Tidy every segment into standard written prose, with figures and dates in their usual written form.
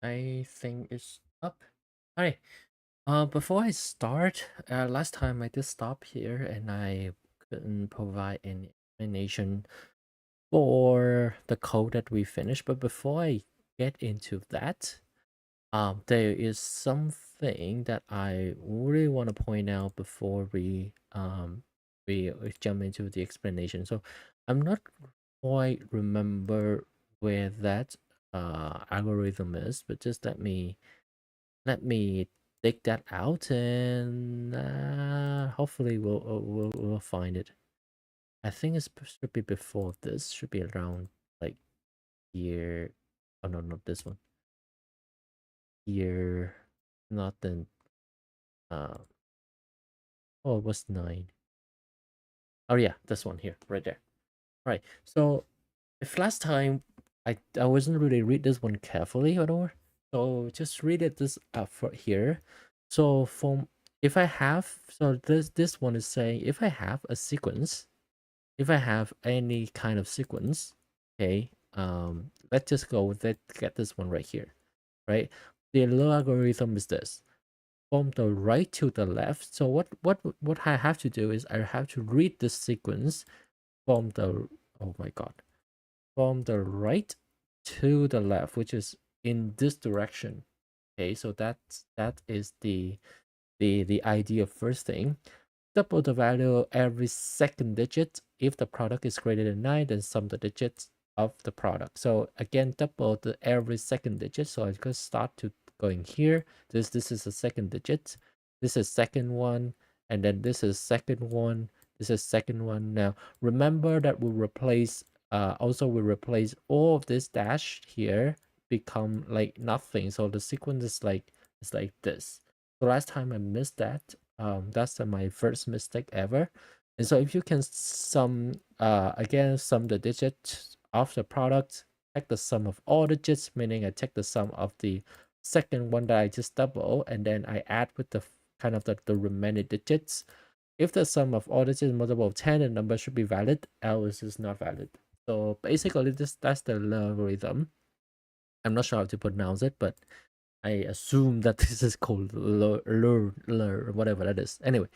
I think it's up. Alright. Before I start, last time I did stop here and I couldn't provide any explanation for the code that we finished. But before I get into that, there is something that I really want to point out before we jump into the explanation. So I'm not quite remember where that algorithm is, but just let me dig that out and hopefully we'll find it. I think it should be before this. Should be around like year. Oh no, not this one. Year, not then. Uh, oh, it was 9. Oh yeah, this one here, right there. Right. So if last time I wasn't really read this one carefully at all, so just read it this up for here. So from if I have this one is saying if I have a sequence, if I have any kind of sequence, okay, let's just go with it, get this one right here, right? The algorithm is this from the right to the left. So what I have to do is I have to read this sequence from the, oh my god, from the right to the left, which is in this direction. Okay, so that is the idea of first thing. Double the value every second digit. If the product is greater than 9, then sum the digits of the product. So again, double the every second digit. So I could start to going here. This is the second digit. This is second one, and then this is second one. This is second one. Now remember that we replace also we replace all of this dash here become like nothing. So the sequence is like this. So last time I missed that. That's my first mistake ever. And so if you can sum again sum the digits of the product, take the sum of all digits, meaning I take the sum of the second one that I just double, and then I add with the kind of the remaining digits. If the sum of all digits is multiple of 10, the number should be valid, else it's not valid. So basically that's the algorithm. I'm not sure how to pronounce it, but I assume that this is called lur, whatever that is. Anyway,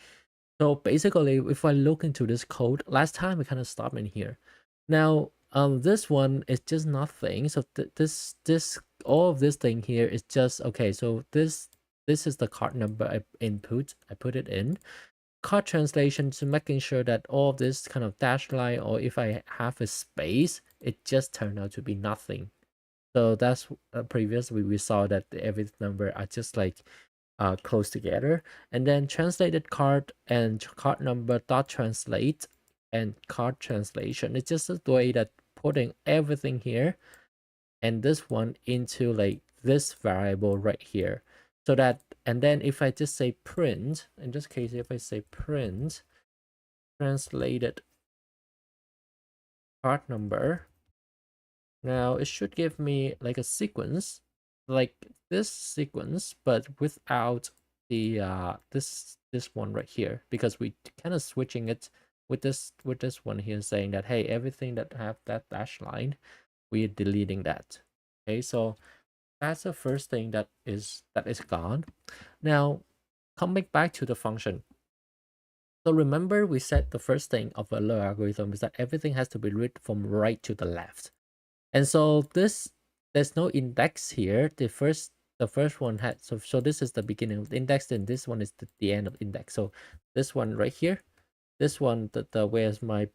so basically, if I look into this code, last time we kind of stopped in here. Now, this one is just nothing. So this all of this thing here is just okay. So this is the card number I input. I put it in. Card translation to making sure that all of this kind of dash line, or if I have a space, it just turned out to be nothing. So that's previously we saw that every number are just like close together, and then translated card and card number dot translate and card translation. It's just a way that putting everything here and this one into like this variable right here, so that, and then if I just say print, in this case if I say print translated card number, now it should give me like a sequence like this sequence, but without the this one right here, because we kind of switching it with this one here, saying that hey, everything that have that dash line, we're deleting that. Okay, so that's the first thing that is gone. Now coming back to the function, so remember we said the first thing of a algorithm is that everything has to be read from right to the left. And so there's no index here. The first one had, so this is the beginning of the index, and this one is the end of index. So this one right here, this one, the where's my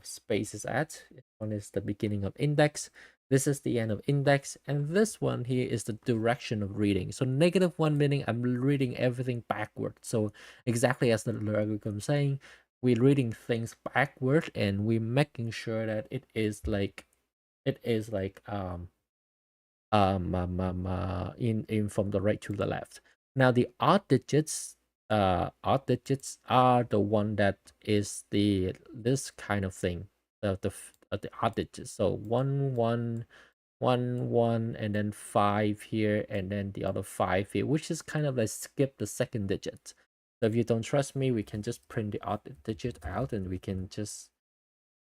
space is at. This one is the beginning of index. This is the end of index, and this one here is the direction of reading. So -1 meaning I'm reading everything backward. So exactly as the algorithm saying, we're reading things backward, and we're making sure that it is in from the right to the left. Now the odd digits are the one that is this kind of thing, the odd digits. So 1 1 1 1, and then 5 here, and then the other 5 here, which is kind of like skip the second digit. So if you don't trust me, we can just print the odd digit out, and we can just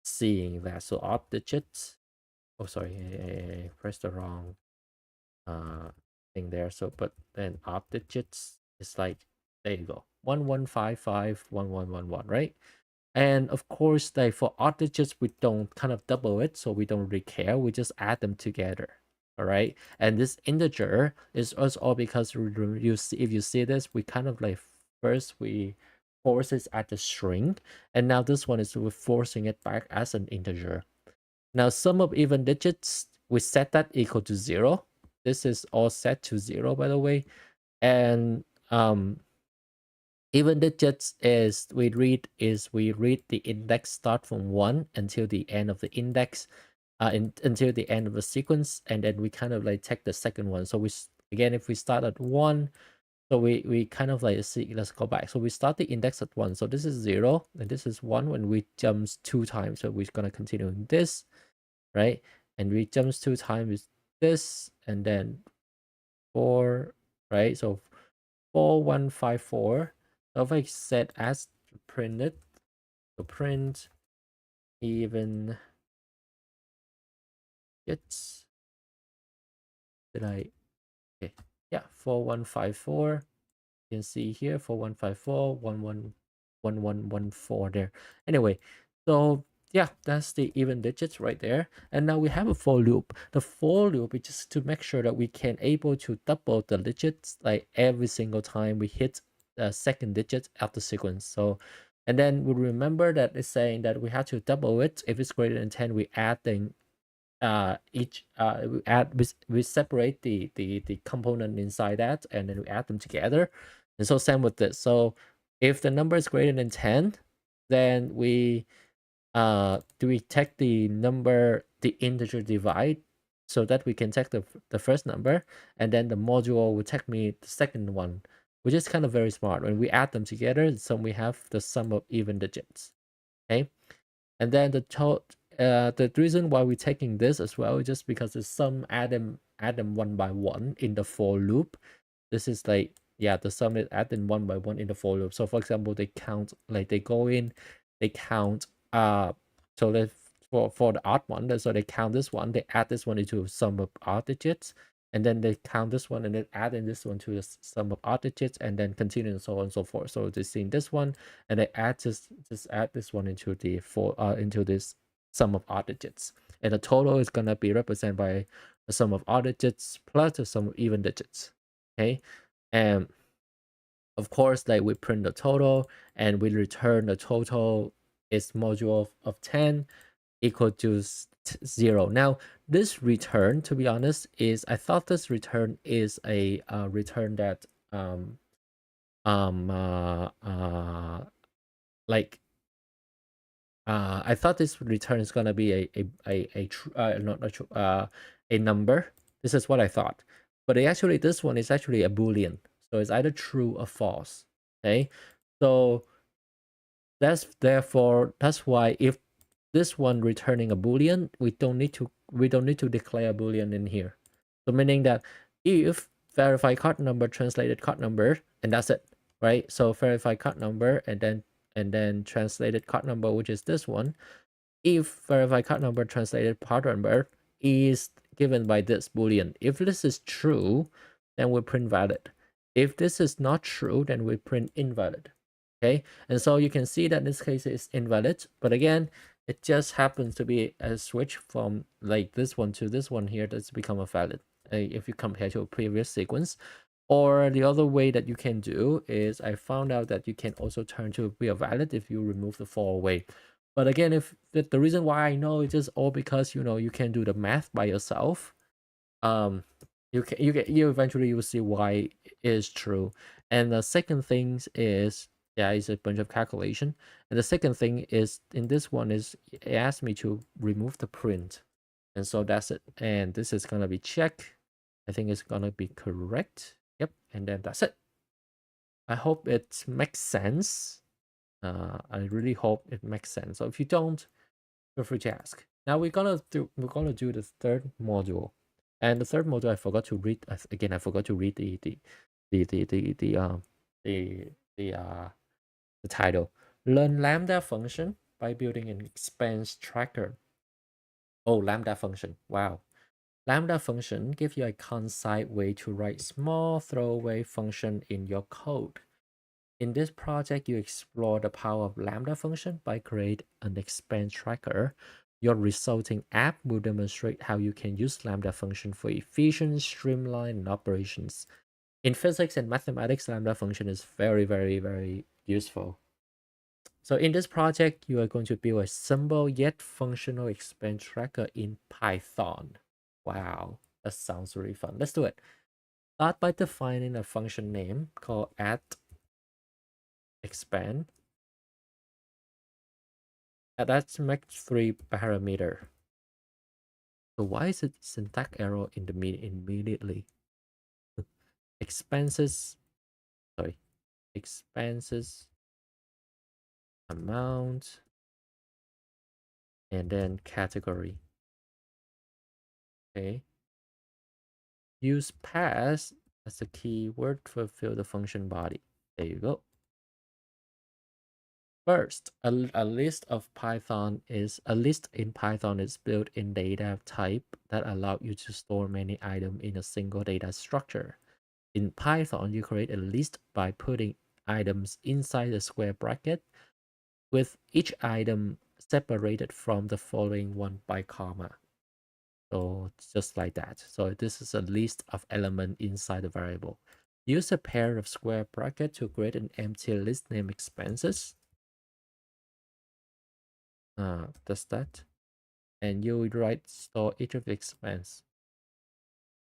seeing that. So odd digits, oh sorry, I pressed the wrong thing there. So, but then odd digits is like, there you go, 11551111, right? And of course, like for odd digits, we don't kind of double it, so we don't really care. We just add them together. All right. And this integer is also all because you see, if you see this, we kind of like first we force it at the string, and now this one is we're forcing it back as an integer. Now sum of even digits, we set that equal to 0. This is all set to 0, by the way. And even digits is we read the index start from 1 until the end of the index, until the end of the sequence, and then we kind of like take the second one. So we again, if we start at 1, so we kind of like see, let's go back. So we start the index at 1. So this is 0 and this is 1 when we jumps 2 times. So we're gonna continue in this, right? And we jumps 2 times this, and then 4, right? So 4154. So if I set as to print it, so print even it's, did I, okay, yeah, 4154. You can see here 4154 111114 there. Anyway, so yeah, that's the even digits right there. And now we have a for loop. The for loop is just to make sure that we can able to double the digits like every single time we hit the second digit of the sequence. So, and then we remember that it's saying that we have to double it. If it's greater than 10, we add the we separate the component inside that, and then we add them together. And so same with this. So if the number is greater than 10, then we take the number, the integer divide, so that we can take the first number, and then the module will take me the second one, which is kind of very smart. When we add them together, so we have the sum of even digits. Okay. And then the reason why we're taking this as well is just because the sum add them one by one in the for loop. This is like, yeah, the sum is added one by one in the for loop. So for example, they count, like they go in, they count, so that for the odd one, so they count this one, they add this one into sum of odd digits, and then they count this one and then add in this one to the sum of odd digits, and then continue and so on and so forth. So they see this one, and they add just add this one into the into this sum of odd digits, and the total is gonna be represented by the sum of odd digits plus the sum of even digits. Okay, and of course, like we print the total and we return the total is module of 10 equal to 0. Now, this return, to be honest, is, I thought this return is a return that like I thought this return is gonna be a number. This is what I thought, but actually this one is actually a boolean, so it's either true or false. Okay, so that's why if this one returning a boolean, we don't need to declare a boolean in here. So meaning that if verify card number translated card number, and that's it, right? So verify card number and then translated card number, which is this one. If verify card number translated card number is given by this boolean, if this is true, then we print valid. If this is not true, then we print invalid. Okay, and so you can see that in this case is invalid, but again, it just happens to be a switch from like this one to this one here that's become a valid, if you compare to a previous sequence. Or the other way that you can do is, I found out that you can also turn to be a valid if you remove the for away. But again, if the reason why I know is just all because you can do the math by yourself. You eventually will see why it is true. And the second thing is, yeah, it's a bunch of calculation. And the second thing is, in this one is, it asked me to remove the print, and so that's it. And this is gonna be check. I think it's gonna be correct. Yep, and then that's it. I hope it makes sense. I really hope it makes sense. So if you don't, feel free to ask. Now we're gonna do the third module, and the third module I forgot to read again. I forgot to read the title. Learn lambda function by building an expense tracker. Oh, lambda function. Wow. Lambda function gives you a concise way to write small throwaway function in your code. In this project, you explore the power of Lambda function by creating an expense tracker. Your resulting app will demonstrate how you can use Lambda function for efficient, streamlined operations. In physics and mathematics, Lambda function is very, very, very useful. So in this project, you are going to build a simple yet functional expense tracker in Python. Wow, that sounds really fun. Let's do it. Start by defining a function name called @expand. That's max 3 parameter. So why is it syntax error in the immediately? Expenses, sorry, expenses, amount, and then category. Okay. Use pass as a keyword to fill the function body. There you go. First, a list in Python is built-in data type that allow you to store many items in a single data structure. In Python, you create a list by putting items inside a square bracket, with each item separated from the following one by comma. So just like that. So this is a list of elements inside the variable. Use a pair of square brackets to create an empty list named expenses. Does that? And you would write store each of the expense.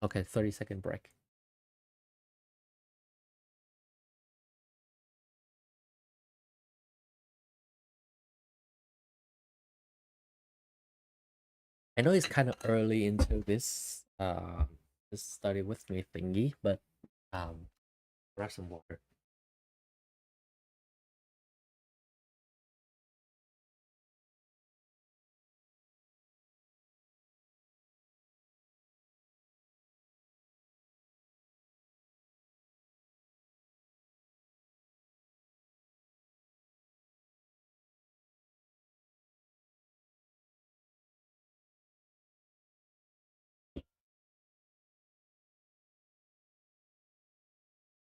Okay, 30-second break. I know it's kind of early into this this study with me thingy, but grab some water.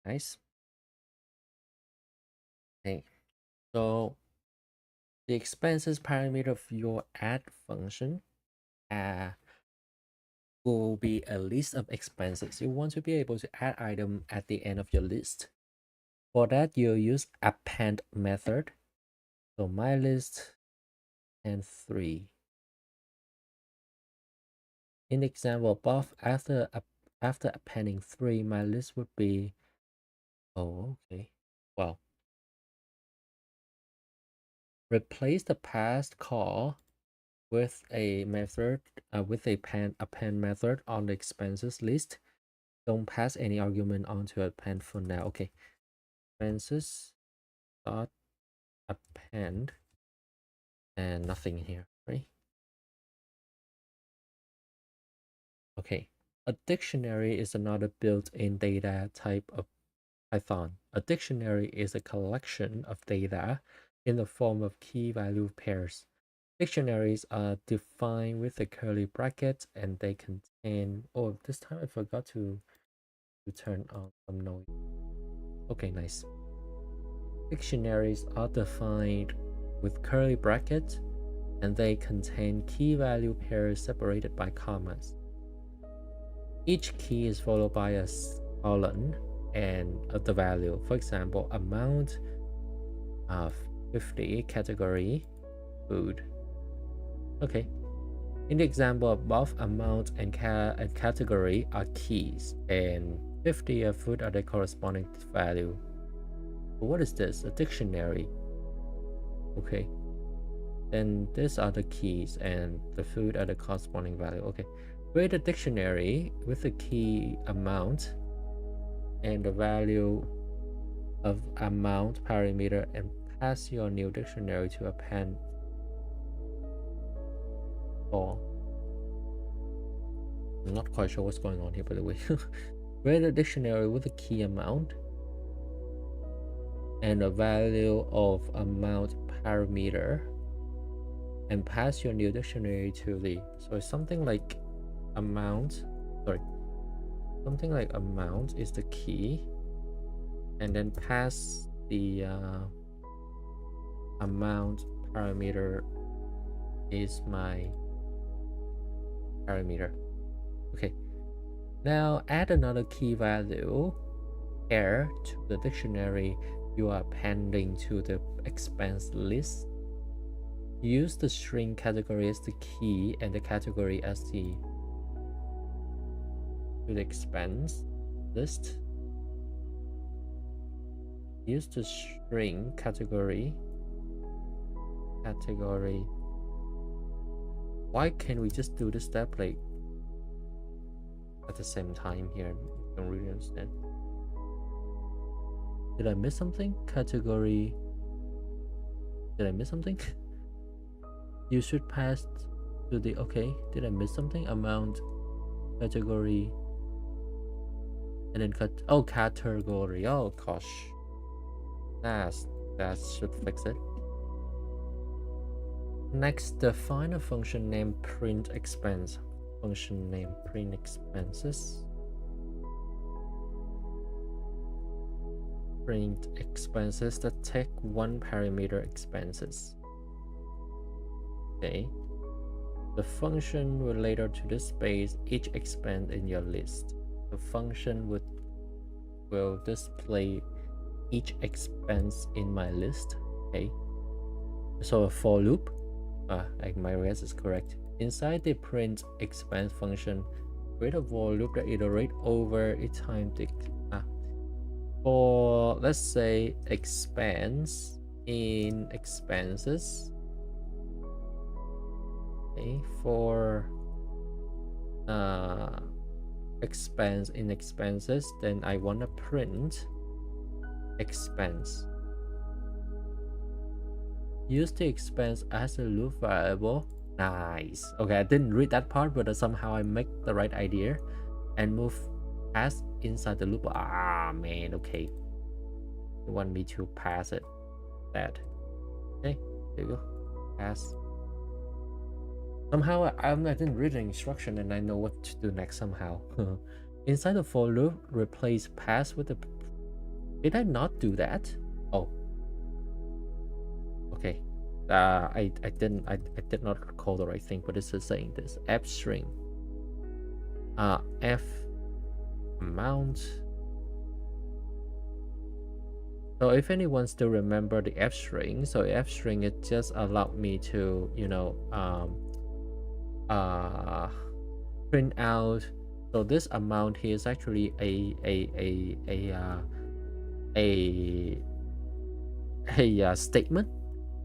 Nice. Okay, so the expenses parameter of your add function will be a list of expenses. You want to be able to add item at the end of your list. For that, you'll use append method. So my list and 3. In the example above, after appending 3, my list would be, oh, okay. Well, replace the past call with a method, with a append method on the expenses list. Don't pass any argument onto append for now. Okay, expenses dot append and nothing here, right? Okay, a dictionary is another built-in data type of Python. A dictionary is a collection of data in the form of key-value pairs. Dictionaries are defined with a curly bracket and they contain, oh, this time I forgot to turn on some noise. Okay, nice. Dictionaries are defined with curly brackets and they contain key-value pairs separated by commas. Each key is followed by a colon and the value. For example, amount of 50, category food. Okay. In the example above, amount and category are keys, and 50 of food are the corresponding value. But what is this? A dictionary. Okay. Then these are the keys, and the food are the corresponding value. Okay. Create a dictionary with the key amount and the value of amount parameter and pass your new dictionary to append or I'm not quite sure what's going on here, by the way. Create a dictionary with a key amount and a value of amount parameter and pass your new dictionary to the, so it's something like amount, sorry, something like amount is the key, and then pass the amount parameter is my parameter. Okay, now add another key value pair to the dictionary you are appending to the expense list. Use the string category as the key and the category as the expense list. Use the string category. Why can't we just do this step like at the same time here? I don't really understand. Did I miss something? Category. Did I miss something? You should pass to the, okay, did I miss something? Amount, category, and then category. Oh gosh, that should fix it. Next, define a function named print expense. Function name print expenses. Print expenses that take one parameter expenses. Okay. The function will later to the space each expense in your list. The function will display each expense in my list. Okay. So a for loop. My guess is correct. Inside the print expense function, create a for loop that iterate over a time for, let's say, expense in expenses. Okay, for expense in expenses, then I want to print expense. Use the expense as a loop variable. Nice. Okay, I didn't read that part, but somehow I make the right idea and move pass inside the loop. Ah man, okay. You want me to pass it that. Okay, there you go. Pass. Somehow I didn't read the instruction and I know what to do next somehow. Inside the for loop, replace pass with the. Did I not do that? Oh. Okay. I did not recall the right thing, but it's just saying this. F string. F amount. So if anyone still remember the F string, so F string, it just allowed me to, you know, print out. So this amount here is actually a statement,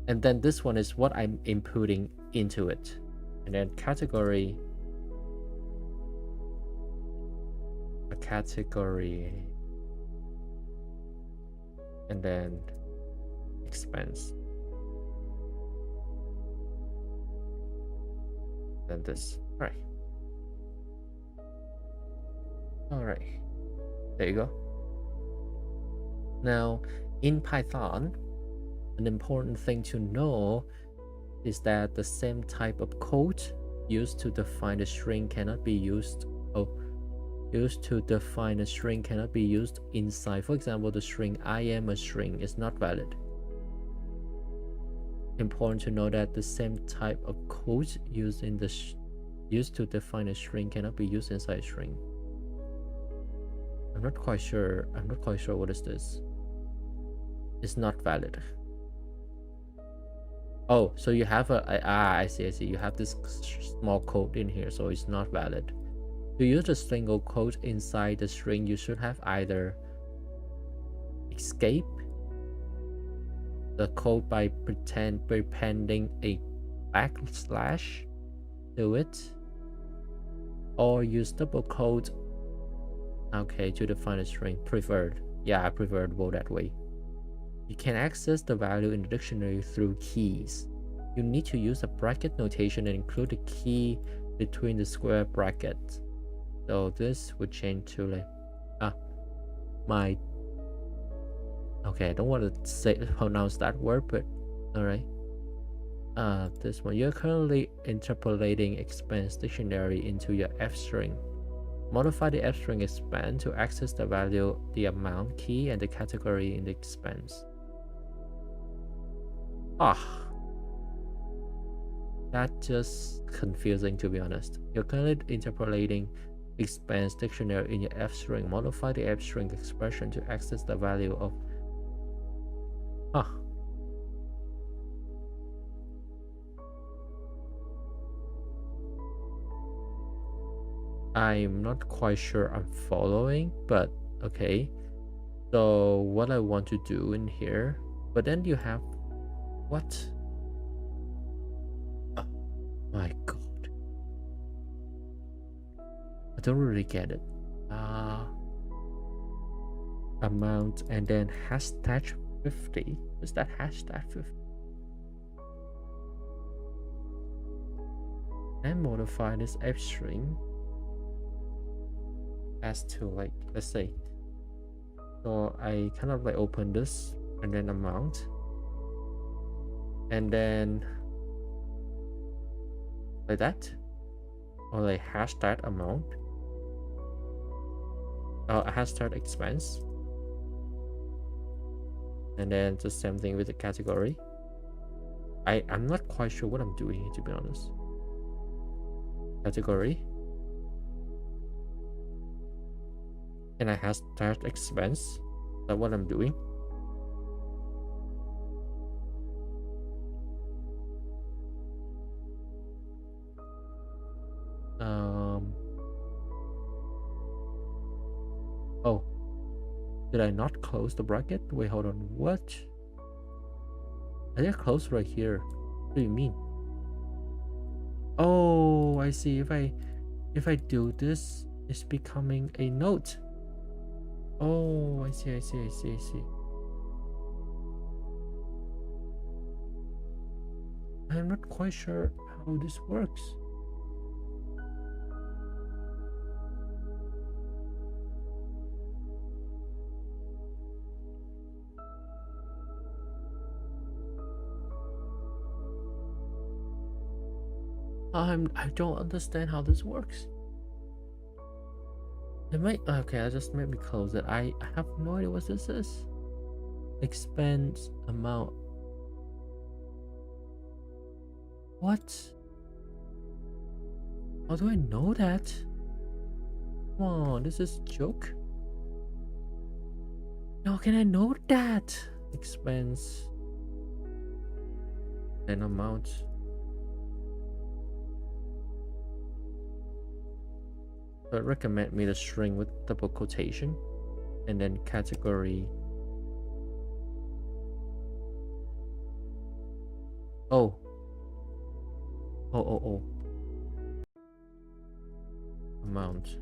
and then this one is what I'm inputting into it, and then category, a category, and then expense, then this. All right, there you go. Now in Python, an important thing to know is that the same type of code used to define a string cannot be used. Used to define a string cannot be used inside. For example, the string "I am a string" is not valid. Important to know that the same type of code used in the used to define a string cannot be used inside a string. I'm not quite sure what is this. It's not valid. Oh, so you have I see. You have this small code in here, so it's not valid. To use a single quote inside the string, you should have either escape the code by appending a backslash to it, or use double quote, okay, to define a string. Preferred. Yeah, I preferred go that way. You can access the value in the dictionary through keys. You need to use a bracket notation and include the key between the square brackets. So this would change to like okay, I don't want to pronounce that word, but all right. This one. You're currently interpolating expense dictionary into your f string. Modify the f string expense to access the value, the amount key, and the category in the expense. That's just confusing, to be honest. You're currently interpolating expense dictionary in your f string. Modify the f string expression to access the value of. I'm not quite sure I'm following, but okay. So what I want to do in here, but then you have what? Oh my god, I don't really get it. Amount and then hashtag 50. Is that hashtag 50? And modify this f string as to, like, let's say, so I kind of like open this and then amount and then like that, or like hashtag amount, hashtag expense, and then the same thing with the category. I'm not quite sure what I'm doing here, to be honest. Category, and I hashtag expense. That's what I'm doing. Oh, did I not close the bracket? Wait, hold on. What? I did close right here. What do you mean? Oh, I see. If I do this, it's becoming a note. Oh, I see. I'm not quite sure how this works. I don't understand how this works. It might, okay, I just maybe close it. I have no idea what this is. Expense amount. What? How do I know that? Come on, this is a joke. How can I know that? Expense and amount. So it recommend me the string with double quotation and then category. Oh. Amount.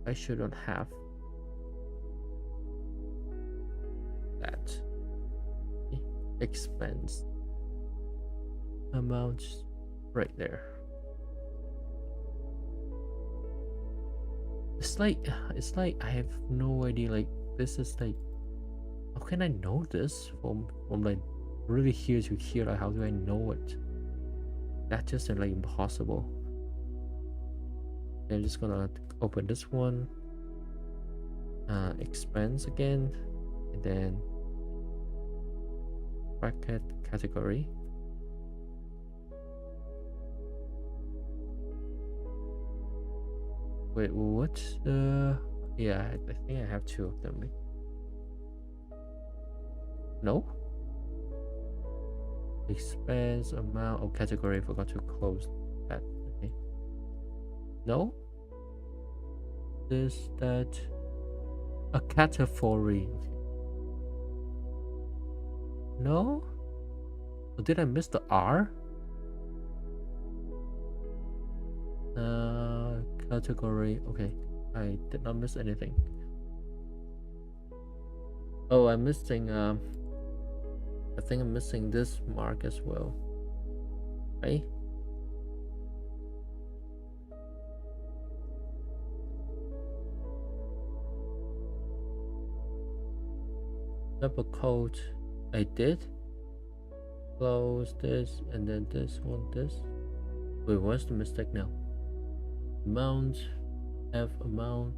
I shouldn't have that. Expense amount right there. It's like I have no idea. Like, this is like, how can I know this from like really here to here? Like, how do I know it? That's just like impossible. I'm just gonna open this one, expense again, and then bracket category. Wait, what? Yeah, I think I have two of them. No? Expense amount of category, forgot to close that. Okay. No? This, that, a category. No? Or did I miss the R? Category. Okay, I did not miss anything. Oh, I'm missing. I think I'm missing this mark as well. Right? double quote I did, close this, and then this one, this. Wait, what's the mistake now? Amount, F amount,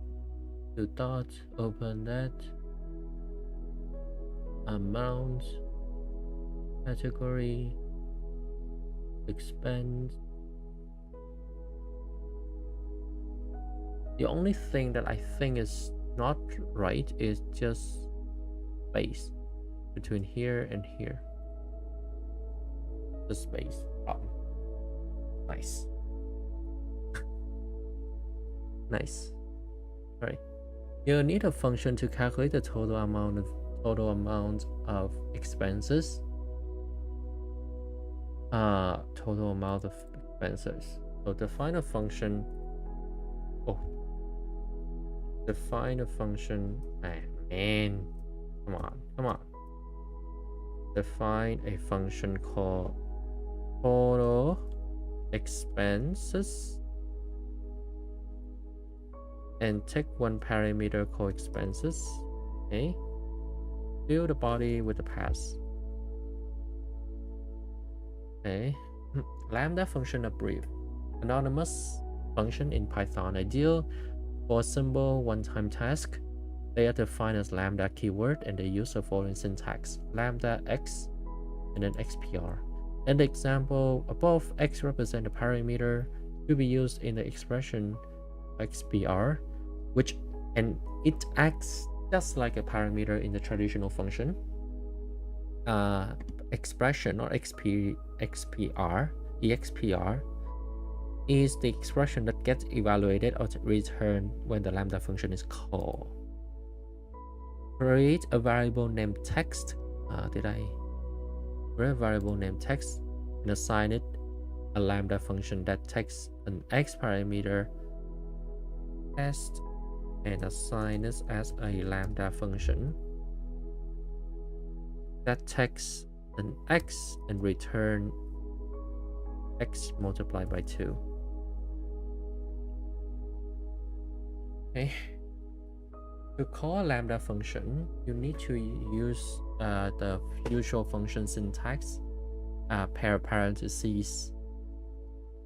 2 dots, open that. Amount, category, expense. The only thing that I think is not right is just space between here and here. The space. Nice. Nice. All right. You need a function to calculate the total amount of expenses. Total amount of expenses. So define a function. Define a function. Man, come on. Define a function called total expenses and take one parameter called expenses. Okay. Fill the body with the pass. Okay. Lambda function abbrev. Anonymous function in Python. Ideal for simple one-time task. They are defined as lambda keyword and they use the following syntax: lambda x and then xpr. In the example above, x represents a parameter to be used in the expression xpr, and it acts just like a parameter in the traditional function. Expression or expr is the expression that gets evaluated or returned when the lambda function is called. Create a variable named text. Did I create a variable named text and assign it a lambda function that takes an x parameter test and assign it as a lambda function that takes an x and return x multiplied by 2. Okay. To call a lambda function, you need to use the usual function syntax, pair parentheses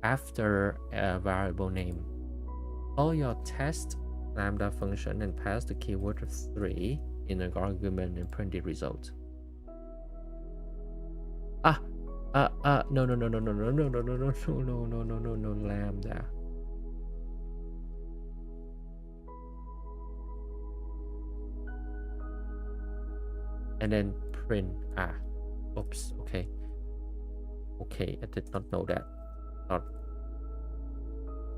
after a variable name. Call your test lambda function and pass the keyword 3 in an argument and print the result. No, lambda. And then print. Oops. Okay, I did not know that.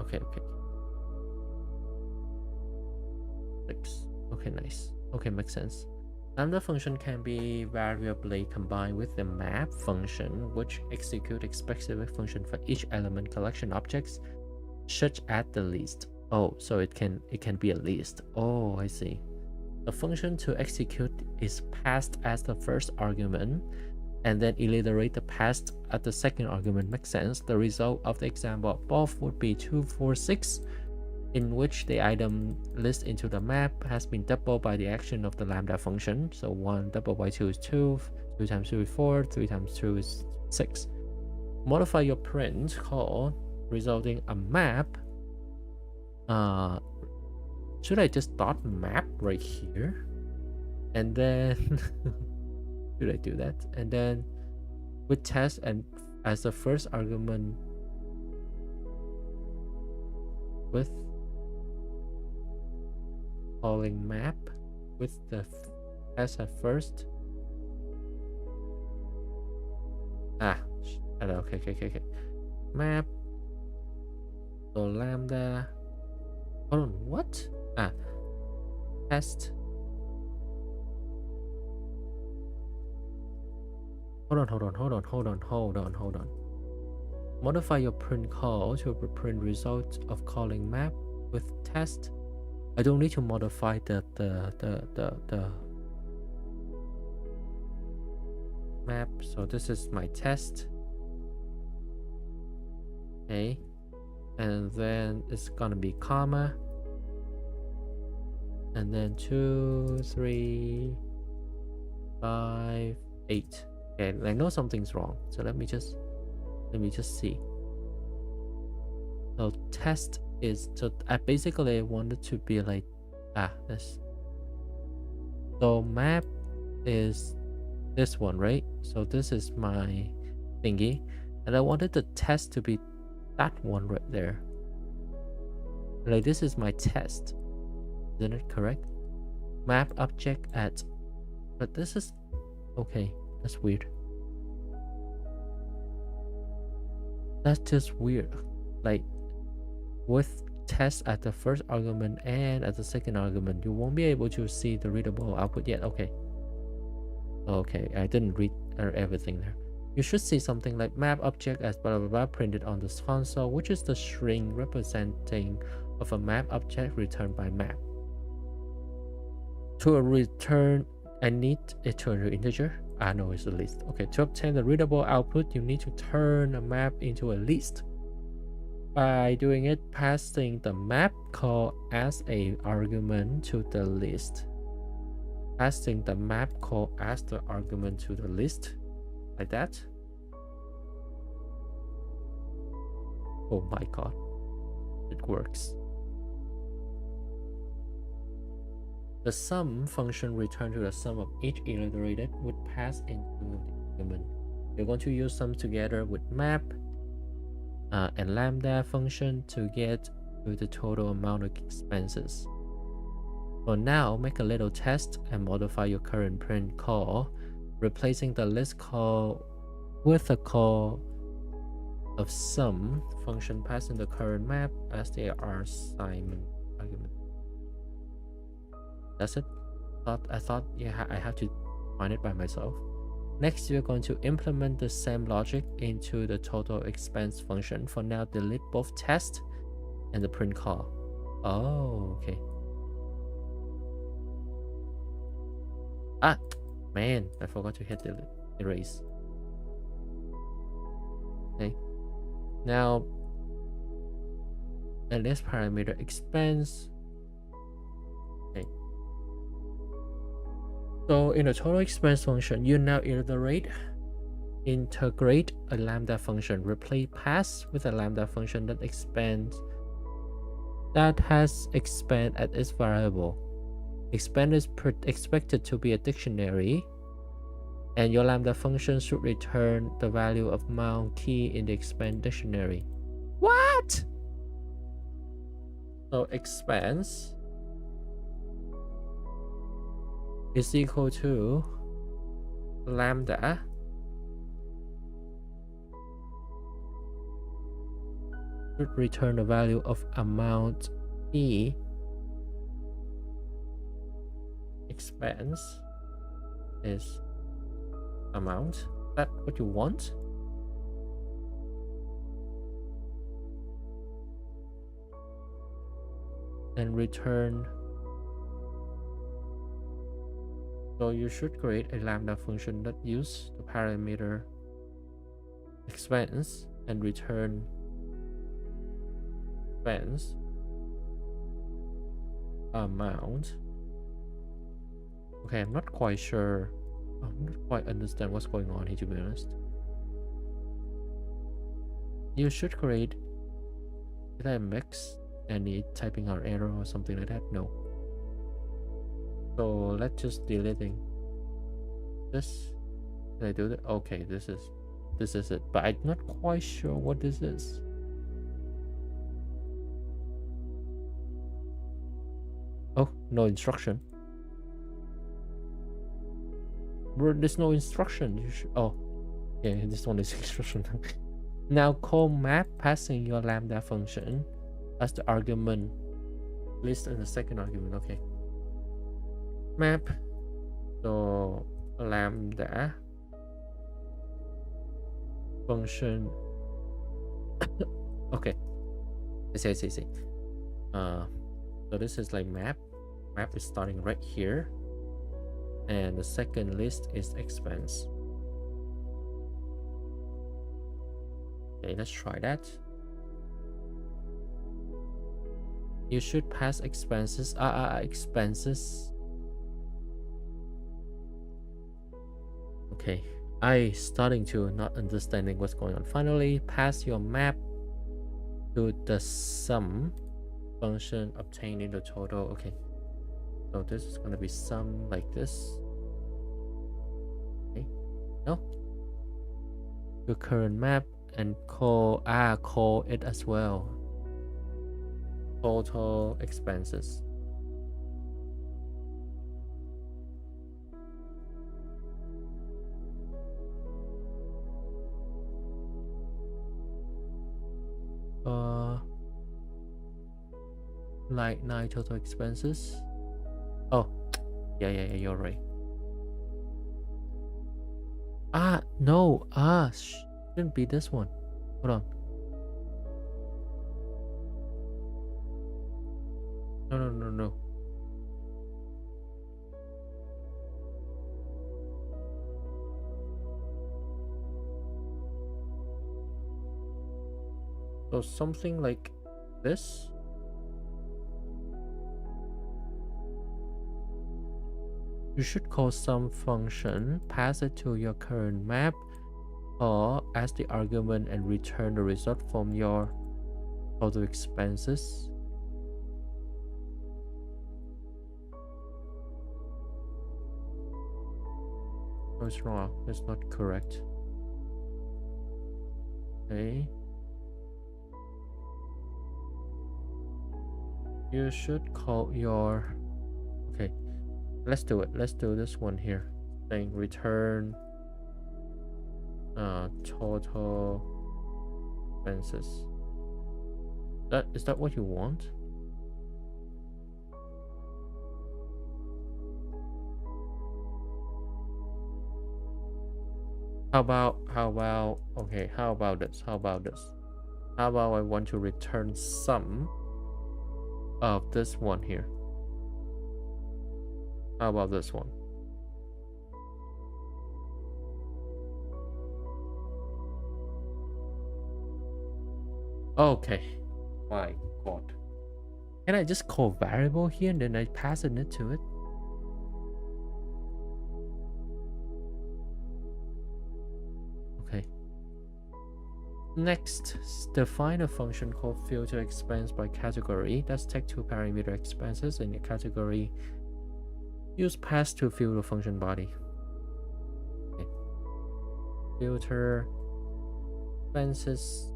Okay. 6. Okay, nice. Okay, makes sense. Lambda function can be variably combined with the map function, which executes a specific function for each element collection objects, such as the list. Oh, so it can be a list. Oh, I see. The function to execute is passed as the first argument, and then iterate the passed at the second argument. Makes sense. The result of the example above would be 2, 4, 6, in which the item list into the map has been doubled by the action of the lambda function. So 1 doubled by 2 is 2, 2 times 2 is 4, 3 times 2 is 6. Modify your print call resulting a map. Should I just dot map right here? And then should I do that? And then with test and as the first argument with calling map with the test at first. Okay. Map. So lambda. Hold on, what? Test. Hold on. Modify your print call to print result of calling map with test. I don't need to modify the map. So this is my test. Okay. And then it's gonna be comma. And then 2, 3, 5, 8. Okay, I know something's wrong. So let me just see. So test is, so I basically wanted to be like, this. So map is this one, right? So this is my thingy, and I wanted the test to be that one right there. Like this is my test, isn't it correct? Map object at, but this is, okay, that's weird. That's just weird. Like with test at the first argument and at the second argument, you won't be able to see the readable output yet. Okay, I didn't read everything there. You should see something like map object as blah blah blah printed on the console, which is the string representing of a map object returned by map. To return, I need it to an integer. No, it's a list. Okay, to obtain the readable output, you need to turn a map into a list. By doing it, passing the map call as a argument to the list. Passing the map call as the argument to the list, like that. Oh my god, it works. The sum function return to the sum of each iterated would pass into the argument. You're going to use sum together with map and lambda function to get to the total amount of expenses. For now, make a little test and modify your current print call, replacing the list call with a call of sum function passing the current map as the assignment argument. That's it. I thought yeah, I have to find it by myself. Next, we're going to implement the same logic into the total expense function. For now, delete both test and the print call. Oh, okay. Man, I forgot to hit the erase. Okay. Now, and this parameter expense. Okay. So in the total expense function, you now integrate a lambda function, replace pass with a lambda function that has expand at its variable. Expand is expected to be a dictionary, and your lambda function should return the value of mount key in the expand dictionary. What? So expense is equal to lambda should return the value of amount key expense is amount. Is that what you want? And return. So you should create a lambda function that use the parameter expense and return expense amount. Okay, I'm not quite sure. I'm not quite understand what's going on here, to be honest. You should create, did I mix any typing out error or something like that? No. So let's just deleting this. Did I do that? Okay, this is it, but I'm not quite sure what this is. Oh, no instruction. Bro, there's no instruction. You should, oh, yeah, this one is instruction. Now call map passing your lambda function as the argument list in the second argument. Okay. Map, so lambda function. Okay, I see. So this is like map is starting right here, and the second list is expense. Okay, let's try that. You should pass expenses. Expenses Okay, I starting to not understanding what's going on. Finally, pass your map to the sum function obtaining the total. Okay, so this is gonna be sum like this. Okay, no, your current map and call it as well. Total expenses. Like 9 total expenses. Oh, yeah, you're right. No, shouldn't be this one. Hold on. No. So something like this. You should call some function, pass it to your current map, or as the argument and return the result from your total expenses. Oh, it's wrong. It's not correct. Okay. You should call your... Okay. Let's do it. Let's do this one here. Saying return total expenses. Is that what you want? How about okay, how about this? How about I want to return sum of this one here? How about this one? Okay. My god. Can I just call variable here and then I pass it to it? Okay. Next, define a function called filter expense by category. Let's take 2 parameter expenses in the category. Use pass to filter function body. Okay. Filter expenses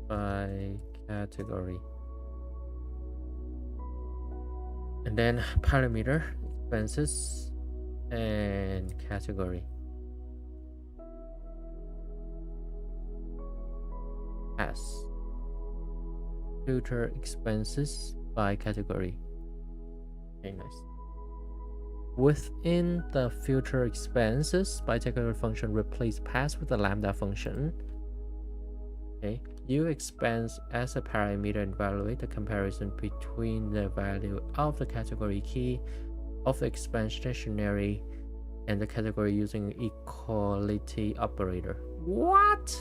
by category. And then parameter expenses and category. Pass filter expenses by category. Okay, nice. Within the filter expenses by category function, replace pass with the lambda function. Okay, use expense as a parameter and evaluate the comparison between the value of the category key of the expense dictionary and the category using equality operator. What?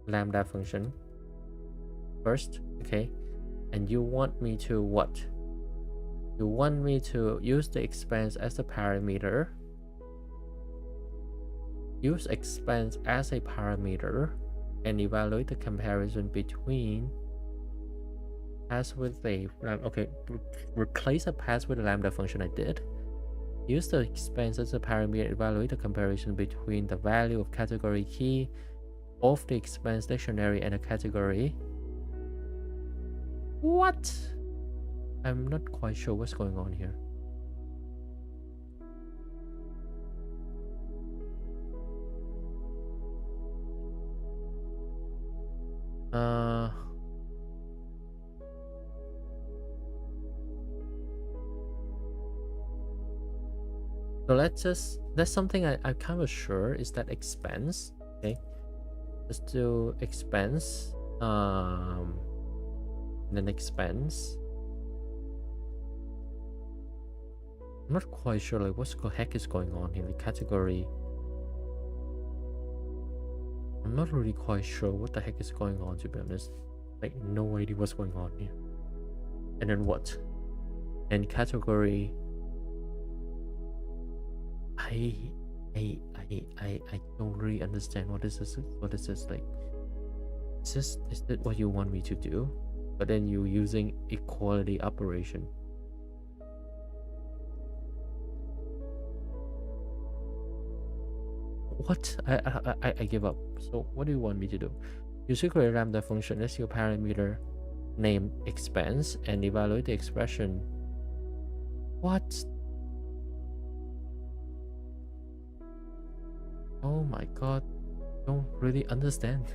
Lambda function first, okay, and you want me to what? You want me to use the expense as a parameter, use expense as a parameter, and evaluate the comparison between pass with a okay, replace a pass with a lambda function. I did. Use the expense as a parameter, evaluate the comparison between the value of category key of the expense dictionary and a category. What? I'm not quite sure what's going on here. So that's something I'm kind of sure is that expense. Okay, let's do expense, and then expense. I'm not quite sure like what the heck is going on here. The category. I'm not really quite sure what the heck is going on, to be honest. Like no idea what's going on here. And then what? And category. I I don't really understand what is this. What is this like? Is that what you want me to do? But then you using equality operation. What? I give up. So what do you want me to do? You should create lambda function as your parameter name expands and evaluate the expression. What? Oh my god. Don't really understand.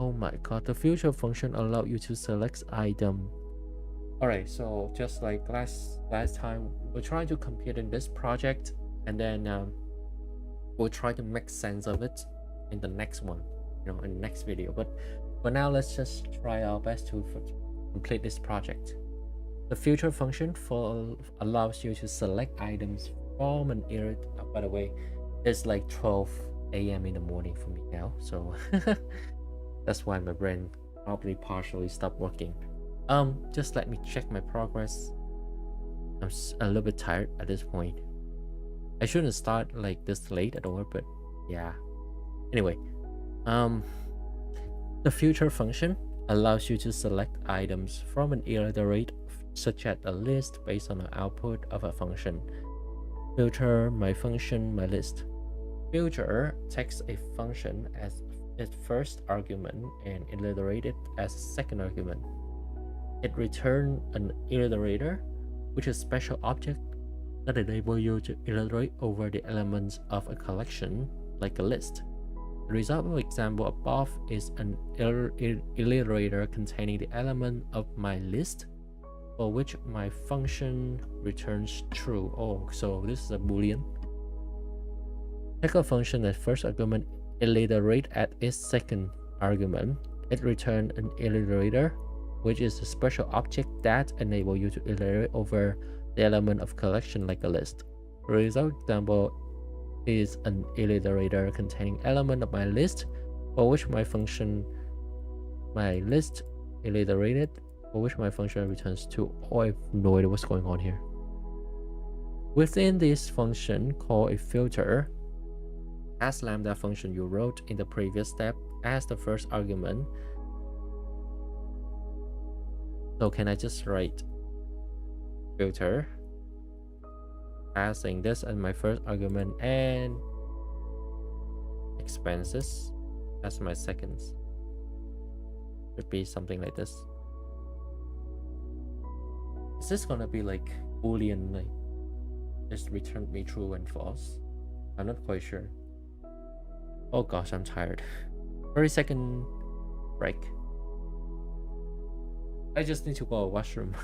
Oh my god. The future function allow you to select item. Alright, so just like last time, we're trying to compute in this project, and then we'll try to make sense of it in the next one, in the next video. But for now, let's just try our best to complete this project. The future function allows you to select items from an area. By the way, it's like 12 a.m. in the morning for me now, so that's why my brain probably partially stopped working. Just let me check my progress. I'm a little bit tired at this point. I shouldn't start like this late at all, but yeah. Anyway, the future function allows you to select items from an iterate such as a list based on the output of a function. Filter my function, my list. Filter takes a function as its first argument and iterate it as a second argument. It returns an iterator, which is a special object that enables you to iterate over the elements of a collection, like a list. The result of the example above is an iterator containing the element of my list, for which my function returns true. Oh, so this is a boolean. Take a function as first argument, iterate at its second argument. It returns an iterator, which is a special object that enables you to iterate over the element of collection like a list. The result example is an iterator containing element of my list, for which my function, my list iterated, for which my function returns 2. Oh, I have no idea what's going on here. Within this function called a filter, as lambda function you wrote in the previous step as the first argument. So can I just write filter passing this as my first argument and expenses as my seconds? Should be something like this. Is this gonna be like boolean, like just return me true and false? I'm not quite sure. Oh gosh, I'm tired. 30-second break. I just need to go to the washroom.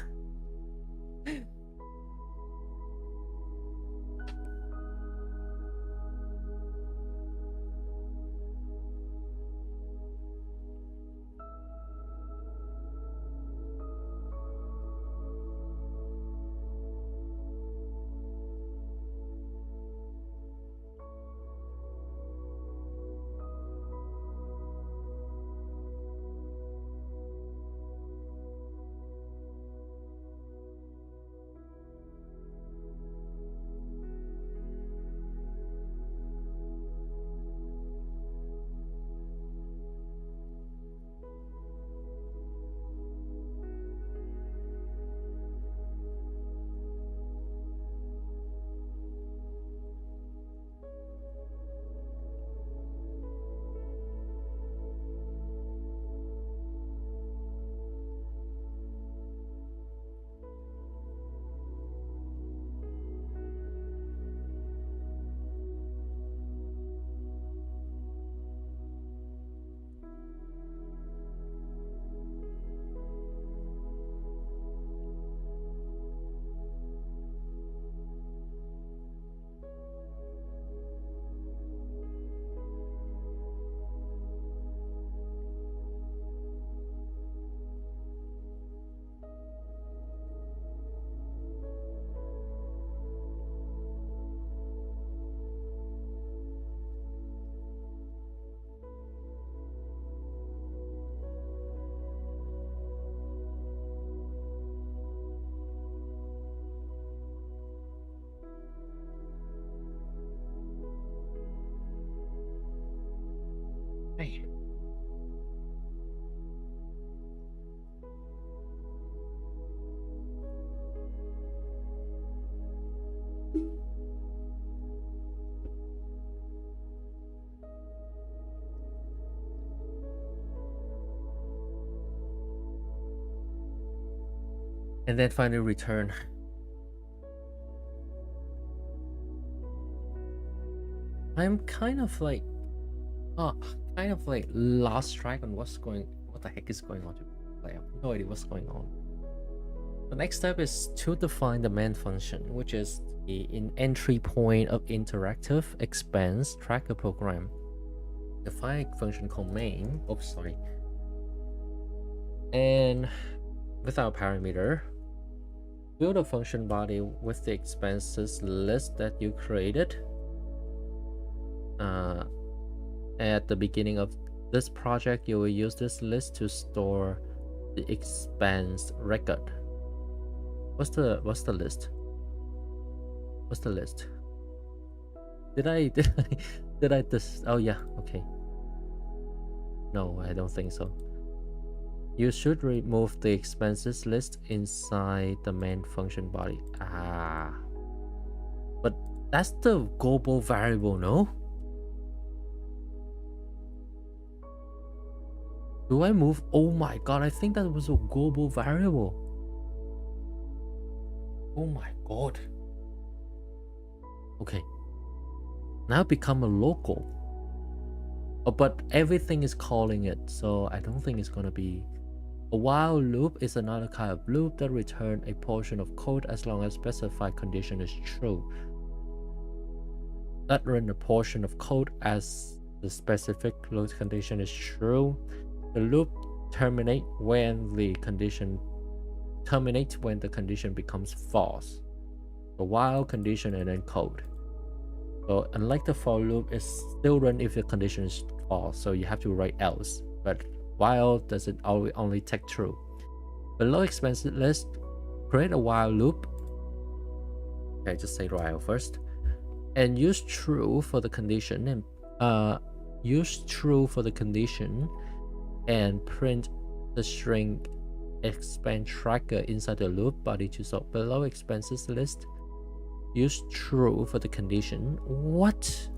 Hey. And then finally return. I'm kind of like lost track on what the heck is going on. I have no idea what's going on. The next step is to define the main function, which is the entry point of interactive expense tracker program. Define a function called main. Oops, sorry. And without parameter, build a function body with the expenses list that you created. At the beginning of this project, you will use this list to store the expense record. What's the list? What's the list? Did I this? Oh yeah, okay. No, I don't think so. You should remove the expenses list inside the main function body. But that's the global variable, no? Do I move? Oh my god, I think that was a global variable. Oh my god. Okay. Now become a local. Oh, but everything is calling it, so I don't think it's gonna be. A while loop is another kind of loop that returns a portion of code as long as specified condition is true. That run a portion of code as the specific load condition is true. The loop terminates when the condition becomes false. The while condition and then code. So unlike the for loop, it still run if the condition is false, so you have to write else. But while does it only take true. Below expense list, create a while loop. Okay, just say while first, and use true for the condition, and and print the string expense tracker inside the loop body to sort below expenses list. Use true for the condition. What?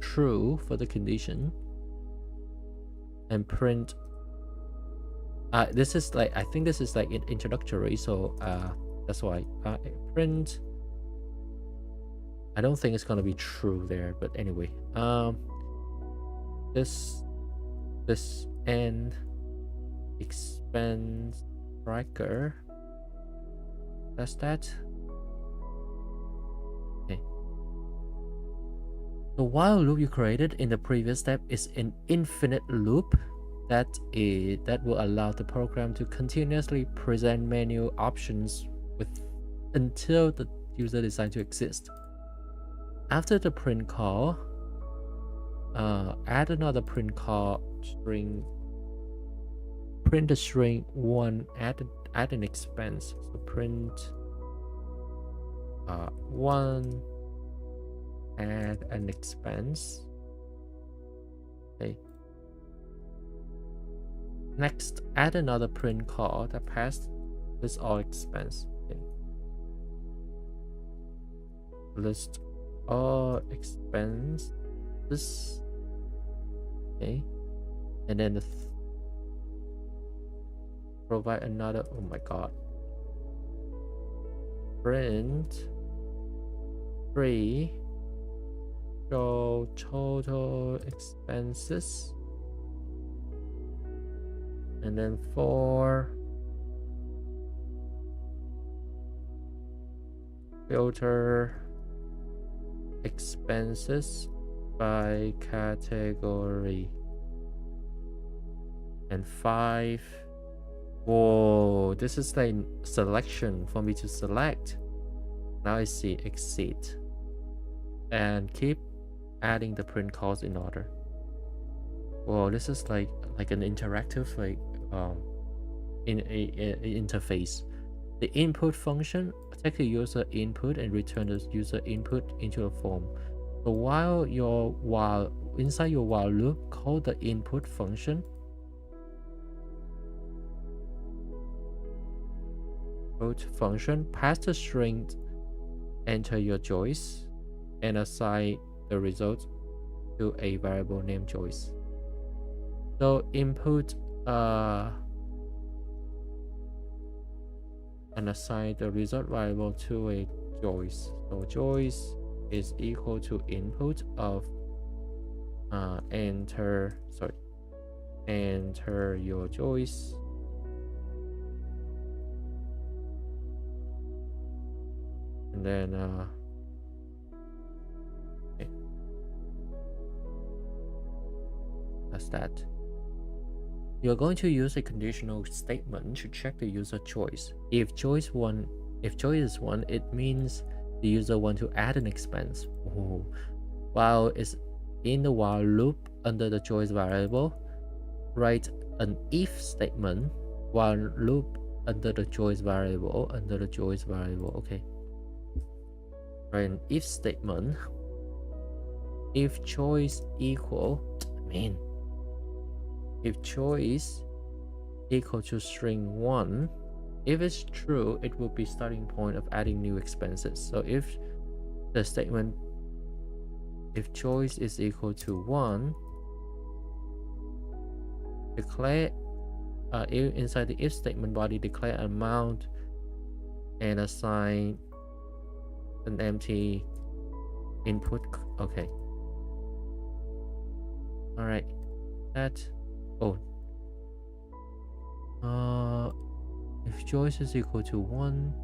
True for the condition. And print. This is like, I think this is like introductory, so that's why print. I don't think it's gonna be true there, but anyway, this and expense tracker. That's that. Okay. The while loop you created in the previous step is an infinite loop that will allow the program to continuously present menu options until the user decides to exist. After the print call, add another print call string. Print the string 1, add an expense. So print 1, add an expense. Okay. Next, add another print call that passes list all expense. Okay. List all expenses. Okay. And then provide another, oh my god, print free show total expenses, and then for filter expenses by category, and 5. Whoa, this is like selection for me to select. Now I see exceed, and keep adding the print calls in order. Whoa, this is like an interactive interface. The input function take the user input and return the user input into a form. So while inside your while loop, call the input function. Pass the string, enter your choice, and assign the result to a variable named choice. So input and assign the result variable to a choice. So choice is equal to input of enter your choice, and then okay. That's that. You're going to use a conditional statement to check the user choice. If choice is one, it means the user want to add an expense. Ooh. While it's in the while loop under the choice variable, write an if statement while loop under the choice variable. Okay. Write an if statement. If choice equal, if choice equal to string 1, if it's true, it will be starting point of adding new expenses. So if the statement, if choice is equal to 1, declare inside the if statement body, declare amount and assign an empty input. Okay. All right. That. Oh. If choice is equal to 1,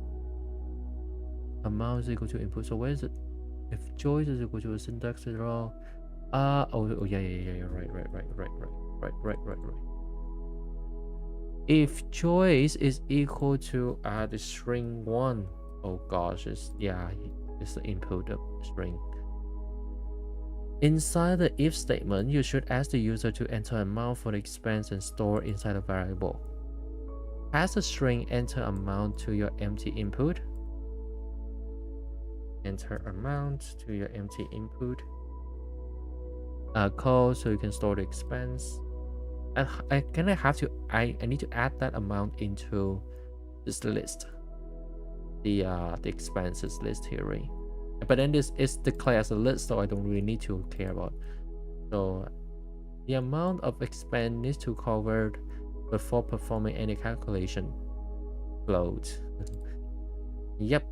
amount is equal to input. So where is it? If choice is equal to a syntax error. Yeah. Right. If choice is equal to the string 1. Oh gosh, it's the input of string. Inside the if statement, you should ask the user to enter amount for the expense and store inside a variable. Pass the string enter amount to your empty input. Enter amount to your empty input. Call so you can store the expense. I need to add that amount into this list. The expenses list here, right? But then this is declared as a list, so I don't really need to care about. So the amount of expense needs to cover before performing any calculation. Float. Yep.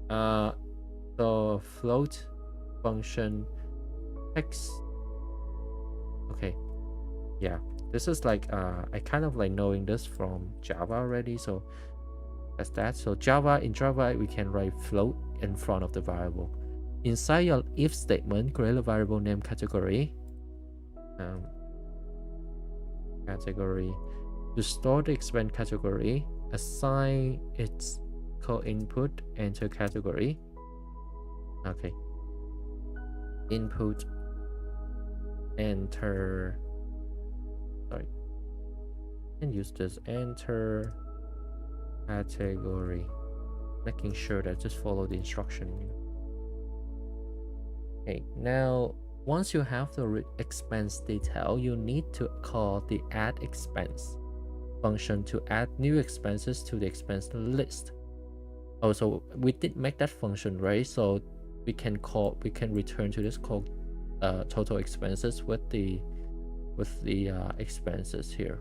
So float function text. Okay. Yeah. This is like I kind of like knowing this from Java already, so that's that. So in Java we can write float in front of the variable. Inside your if statement, create a variable name category. To store the expense category, assign its co-input, enter category. Okay. Input, enter. Sorry. And use this enter category, making sure that just follow the instruction. Okay, now once you have the expense detail, you need to call the add expense function to add new expenses to the expense list. Also, we did make that function, right? So we can return to this called total expenses with the expenses here.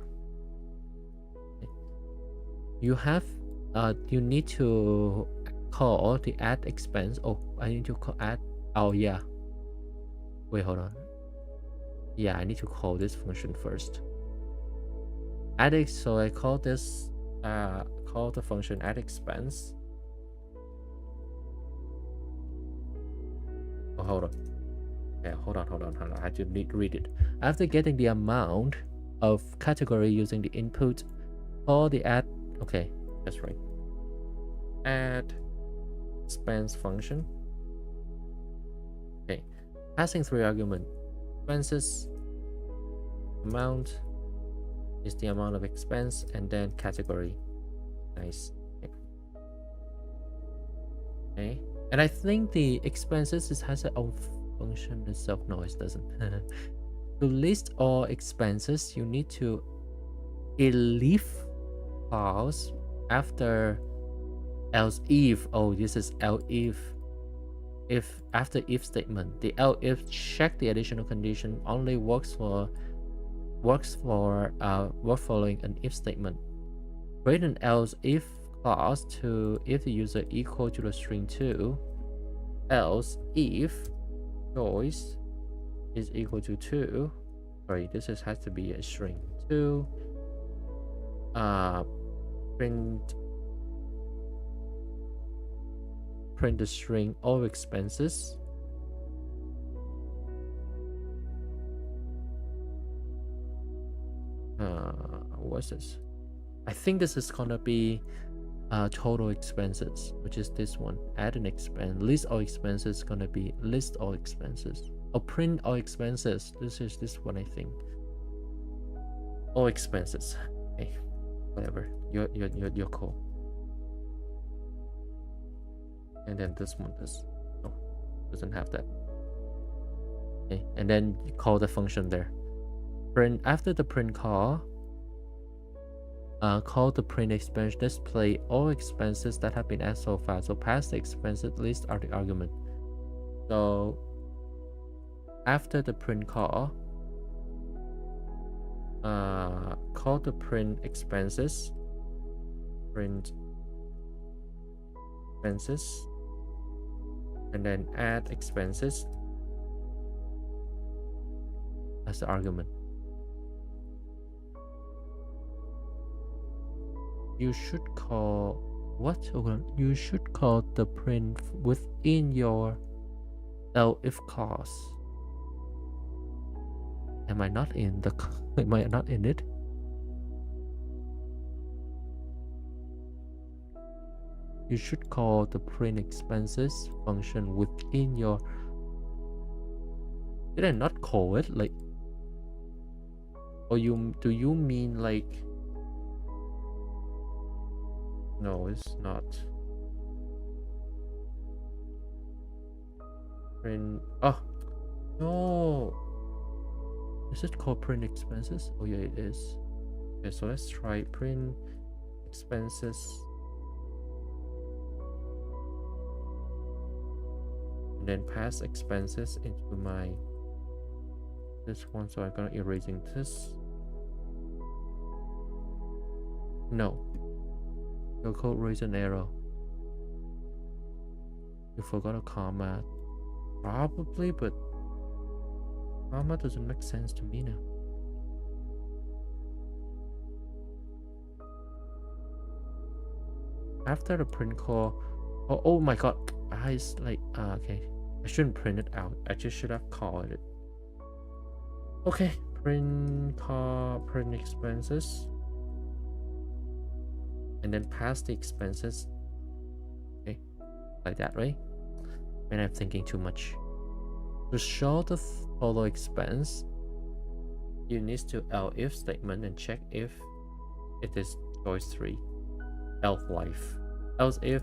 Okay. You need to call the add expense. Oh, I need to call add. Oh yeah. Wait, hold on. Yeah, I need to call this function first. So I call this call the function add expense. Oh, hold on. Yeah, hold on. I just need to read it. After getting the amount of category using the input, call the add. Okay, that's right. Add expense function. Okay, passing 3 arguments. Expenses amount is the amount of expense, and then category. Nice. Okay. And I think the expenses has a function itself. No, it doesn't. To list all expenses, you need to elif clause after else if. Oh, this is else if after if statement. The else if check the additional condition only works for following an if statement. Create an else if clause to if the user equal to the string 2, else if choice is equal to 2. Sorry, this has to be a string 2. Print the string all expenses. What's this? I think this is gonna be total expenses, which is this one. Add an expense. List all expenses gonna be list all expenses. Or print all expenses. This is this one, I think. All expenses. Okay, whatever. Your call. And then this one doesn't have that. Okay, and then you call the function there. Print after the print call. Call the print expense display all expenses that have been added so far. So pass the expenses list are the argument. So after the print call, call the print expenses, and then add expenses as the argument. You should call what? You should call the print within your if clause. Am I not in the? Am I not in it? You should call the print expenses function within your. Did I not call it like? Or do you mean like? No, it's not. Print. Oh, no. Is it called print expenses? Oh yeah, it is. Okay, so let's try print expenses. And then pass expenses into my this one. So I'm gonna erasing this. No. Your code raised an error. You forgot a comma. Probably, but comma doesn't make sense to me now. After the print call, oh my god, it's like okay. I shouldn't print it out. I just should have called it. Okay, print call print expenses. And then pass the expenses. Okay, like that, right? And I'm thinking too much. To show the total expense, you need to else if statement and check if it is choice 3, else life. Else if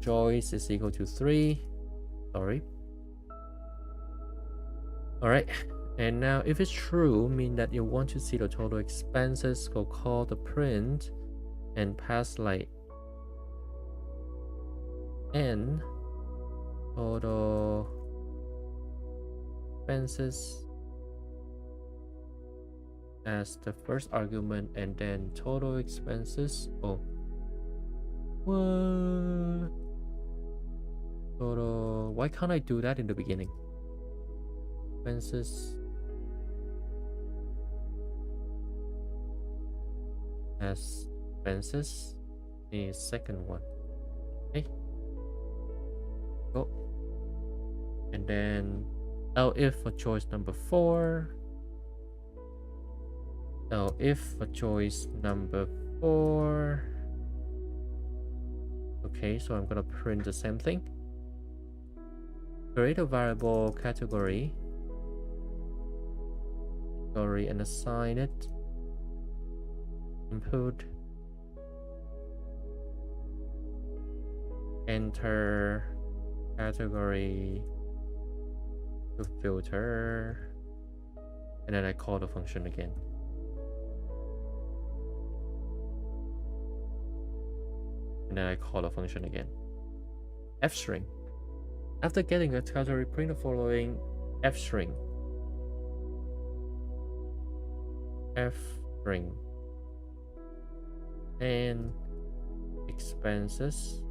choice is equal to 3. Sorry. All right. And now if it's true, mean that you want to see the total expenses, go call the print and pass like n total expenses as the first argument, and then total expenses. Oh, what? Total. Why can't I do that in the beginning? Expenses as expenses, the second one. Okay. Go. And then else if for choice number 4. Else if for choice number 4. Okay, so I'm gonna print the same thing. Create a variable category and assign it input, enter category to filter, and then I call the function again. And then I call the function again. F-string. After getting a category, print the following F-string. F-string. And expenses.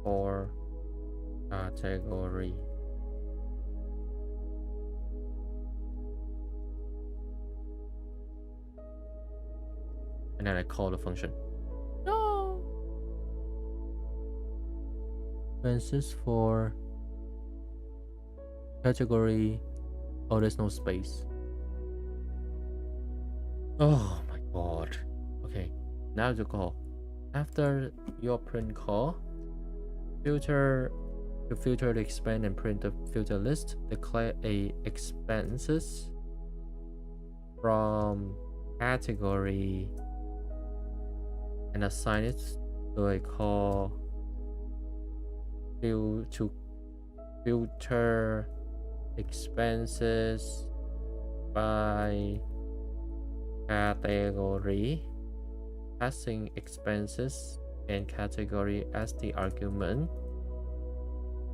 For category. And then I call the function. No. Expenses for category. Oh, there's no space. Oh my god. Okay, now the call. After your print call, filter to filter the expand and print the filter list, declare a expenses from category and assign it to a call to filter expenses by category, passing expenses and category as the argument.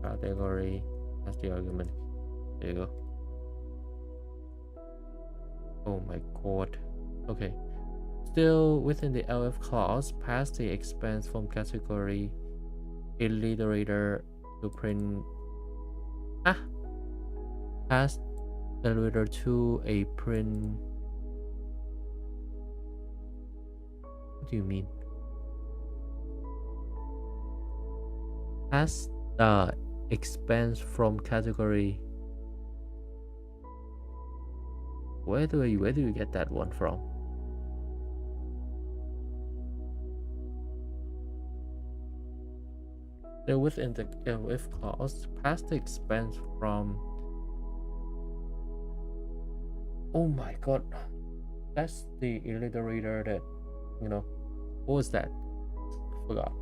Category as the argument. There you go. Oh my god. Okay. Still within the elif clause, pass the expense from category iterator to print. Pass the iterator to a print. What do you mean? Pass the expense from category. Where do you get that one from? So within the if clause, pass the expense from. Oh my god, that's the iterator that, you know, what was that? Forgot.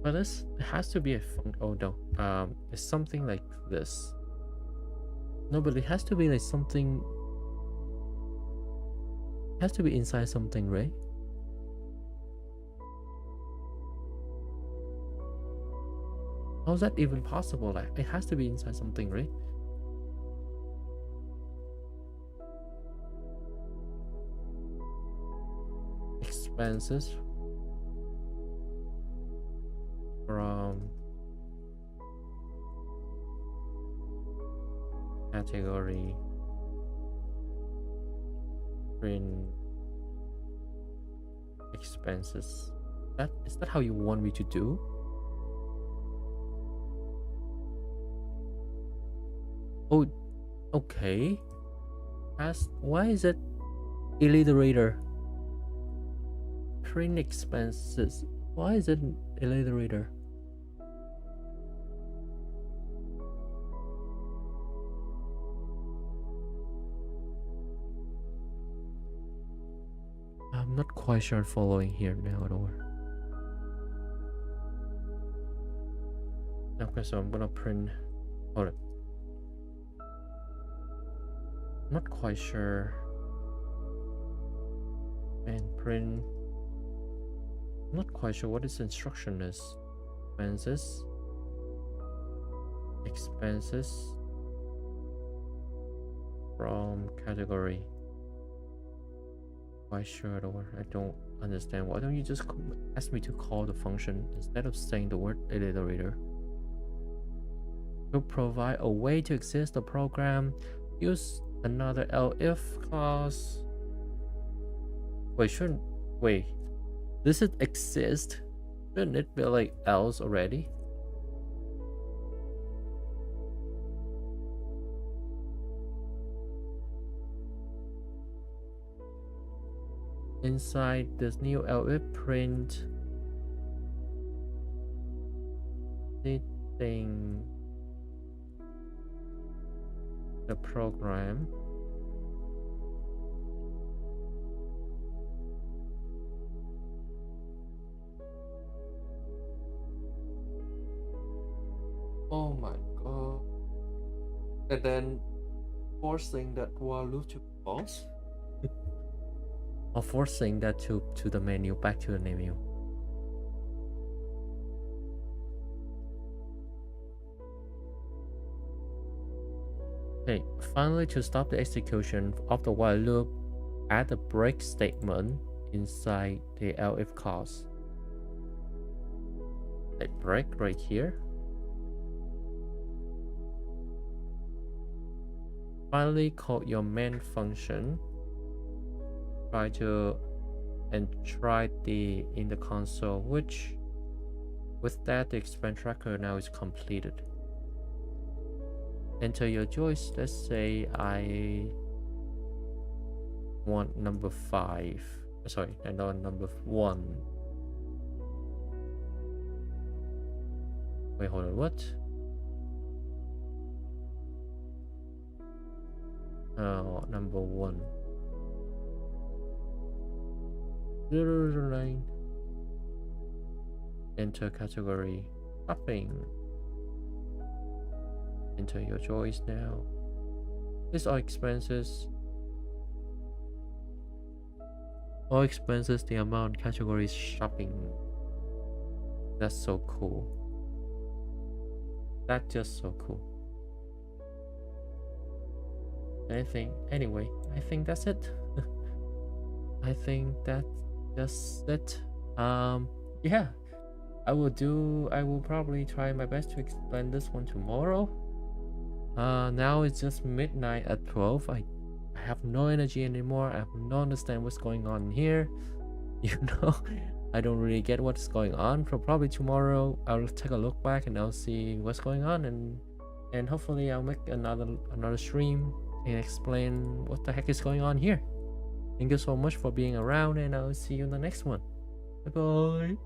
But this has to be a oh no, it's something like this. No, but it has to be like something. It has to be inside something, right? How's that even possible? Like, it has to be inside something, right? Expenses from category print expenses. Is that how you want me to do? Oh, okay. Why is it iterator? Print expenses. Why is it iterator? I'm not quite sure following here now at all. Okay, so I'm gonna print. Hold on. I'm not quite sure. And print. I'm not quite sure what this instruction is. Expenses from category. Quite sure or I don't understand. Why don't you just ask me to call the function instead of saying the word iterator? To provide a way to exist the program, use another elif clause. Wait, does it exist? Shouldn't it be like else already? Inside this new elif print thing the program and then forcing that while loop to false, or forcing that to the menu, back to the menu. Okay, finally, to stop the execution of the while loop, add a break statement inside the elif clause. A break right here. Finally, call your main function. Try in the console, which with that the expand tracker now is completed. Enter your choice. Let's say I want number 5. Sorry, I know number 1. Wait, hold on, what? Oh, number 1. 009. Enter category shopping. Enter your choice now. These are expenses. All expenses, the amount, category is shopping. That's so cool. That's just so cool. Anyway, I think that's it. I think that's just it. Yeah, I will probably try my best to explain this one tomorrow. Now it's just midnight at 12. I have no energy anymore. I have no understand what's going on here. You know, I don't really get what's going on. So probably tomorrow I'll take a look back and I'll see what's going on, and hopefully I'll make another stream and explain what the heck is going on here. Thank you so much for being around, and I'll see you in the next one. Bye bye.